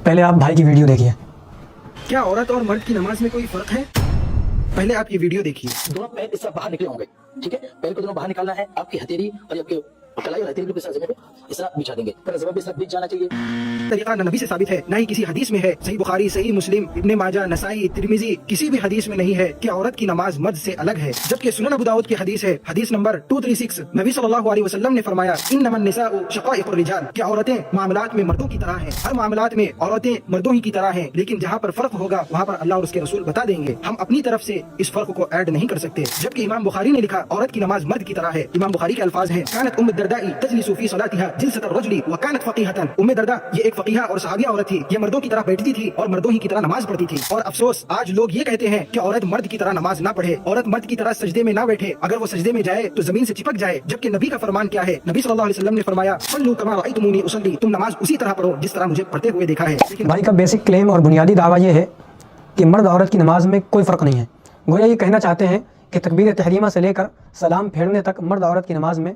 पहले आप भाई की वीडियो देखिए। क्या औरत और मर्द की नमाज में कोई फर्क है? पहले आप ये वीडियो देखिए। दोनों पैर इस तरह बाहर निकले होंगे, ठीक है। पैर को दोनों बाहर निकालना है, आपकी हथेली और आपके कलाई और हथेली को इस तरह जमीन पे इस तरह बिछा देंगे, पर जमीन पे इस तरह बिछ जाना चाहिए। तरीका न नबी से साबित है, ना ही किसी हदीस में है। सही बुखारी, सही मुस्लिम, इब्ने माजा, नसाई, तिरमिजी, किसी भी हदीस में नहीं है कि औरत की नमाज मर्द से अलग है। जबकि सुनन अबू दाऊद की हदीस है, हदीस नंबर 236, नबी सल्लल्लाहु अलैहि वसल्लम ने फरमाया, इन्नमन निसाउ शकाइकुर रिजाल, कि औरतें मामलात में मर्दों की तरह हैं। हर मामलात में औरतें मर्दों ही की तरह हैं, लेकिन जहाँ पर फर्क होगा वहाँ पर अल्लाह और उसके रसूल बता देंगे। हम अपनी तरफ से इस फर्क को ऐड नहीं कर सकते। जबकि इमाम बुखारी ने लिखा, औरत की नमाज मर्द की तरह है। इमाम बुखारी के अल्फाज हैं, कानत उम्म दरदाई तजलिसु फी सलातिहा जिलसतर रजुली व कानत फकीहतन। उम्मे दरदा ये एक फकीहा और सहाबिया औरत थी। ये मर्दों की तरह बैठती थी और मर्दों ही की तरह नमाज पढ़ती थी। और अफसोस, आज लोग ये कहते हैं कि औरत मर्द की तरह नमाज ना पढ़े, औरत मर्द की तरह सजदे में ना बैठे, अगर वो सजदे में जाए तो जमीन से चिपक जाए। जबकि नबी का फरमान क्या है? नबी सल्लल्लाहु अलैहि वसल्लम ने फरमाया, सल्लू कमा रअयतुमूनी उसल्ली, तुम नमाज उसी तरह पढ़ो जिस तरह मुझे पढ़ते हुए देखा है। लेकिन भाई का बेसिक क्लेम और बुनियादी दावा ये है कि मर्द औरत की नमाज में कोई फ़र्क नहीं है। गोया ये कहना चाहते हैं कि तकबीर तहरीमा से लेकर सलाम फेरने तक मर्द औरत की नमाज में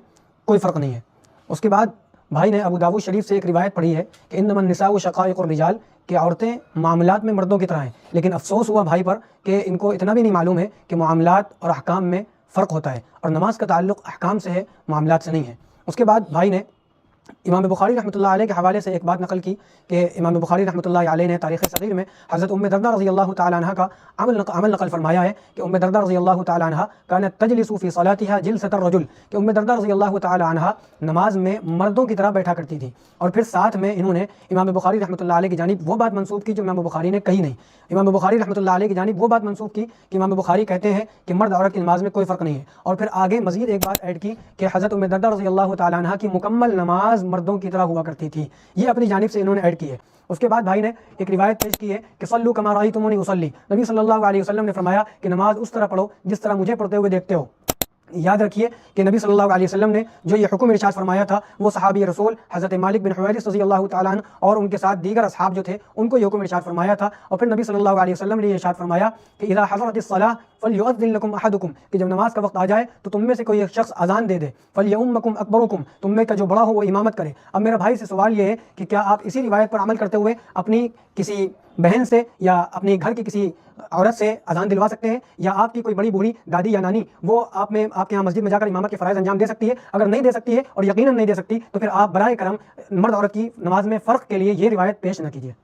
कोई फ़र्क नहीं है। उसके बाद भाई ने अबू दाऊद शरीफ से एक रिवायत पढ़ी है कि इन्नमन निसाउ शकाइकुर रिजाल, कि औरतें मामलात में मर्दों की तरह हैं। लेकिन अफसोस हुआ भाई पर कि इनको इतना भी नहीं मालूम है कि मामलात और अहकाम में फ़र्क होता है और नमाज का ताल्लुक़ अहकाम से है, मामलात से नहीं है। उसके बाद भाई ने इमाम बुखारी रहमतुल्लाह अलैह के हवाले से एक बात नकल की कि इमाम बुखारी रहमतुल्लाह अलैह ने तारीख़ सग़ीर में हज़रत उम्मे दरदा रज़ी अल्लाह तआला अन्हा का अमल नकल फरमाया है कि उम्मे दरदा रज़ी अल्लाह तआला अन्हा कानत तजलिसु फ़ी सलातिहा जिलसतर रजुल, कि उम्मे दरदा रज़ी अल्लाह तआला अन्हा नमाज में मर्दों की तरह बैठा करती थी। और फिर साथ में इन्होंने इमाम बुखारी रहमतुल्लाह अलैह की जानिब वो बात मंसूब की जो इमाम बुखारी ने कही नहीं। इमाम बुखारी रहमतुल्लाह अलैह की जानिब वो बात मंसूब की कि इमाम बुखारी कहते हैं कि मर्द औरत की नमाज में कोई फ़र्क नहीं है। और फिर आगे मज़ीद एक बात ऐड की कि हज़रत उम्मे दरदा रज़ी अल्लाह तआला अन्हा की मुकम्मल नमाज मर्दों की तरह हुआ करती थी। ये अपनी जानिब से इन्होंने ऐड की है। उसके बाद भाई ने एक रिवायत पेश की है कि सल्लू कमा रअयतुमूनी उसल्ली, नबी सल्लल्लाहु अलैहि वसल्लम ने फरमाया कि नमाज उस तरह पढ़ो जिस तरह मुझे पढ़ते हुए देखते हो। याद रखिए कि नबी सल्लल्लाहु अलैहि वसल्लम ने जो ये हुक्म इरशाद फरमाया था वो सहाबी रसूल हज़रत मालिक बिन हुवैरिस रज़ी अल्लाह तआला अन्हु और उनके साथ दीगर असहाब जो थे उनको ये हुक्म इरशाद फरमाया था। और फिर नबी सल्लल्लाहु अलैहि वसल्लम ने ये इरशाद फरमाया कि इज़ा हज़रतिस सलाह फलयुअज़्ज़िन लकुम अहदुकुम, कि जब नमाज का वक्त आ जाए तो तुम में से कोई एक शख्स अजान दे दे, फलयउम्मकुम अकबरुकुम, तुम में का जो बड़ा हो वो इमामत करे। अब मेरा भाई से सवाल ये है कि क्या आप इसी रिवायत पर अमल करते हुए अपनी किसी बहन से या अपने घर की किसी औरत से अजान दिलवा सकते हैं, या आपकी कोई बड़ी बूढ़ी दादी या नानी वो आपके यहाँ मस्जिद में जाकर इमामत के फ़राइज़ अंजाम दे सकती है? अगर नहीं दे सकती है और यकीनन नहीं दे सकती तो फिर आप बराए करम मर्द औरत की नमाज में फ़र्क के लिए ये रिवायत पेश न कीजिए।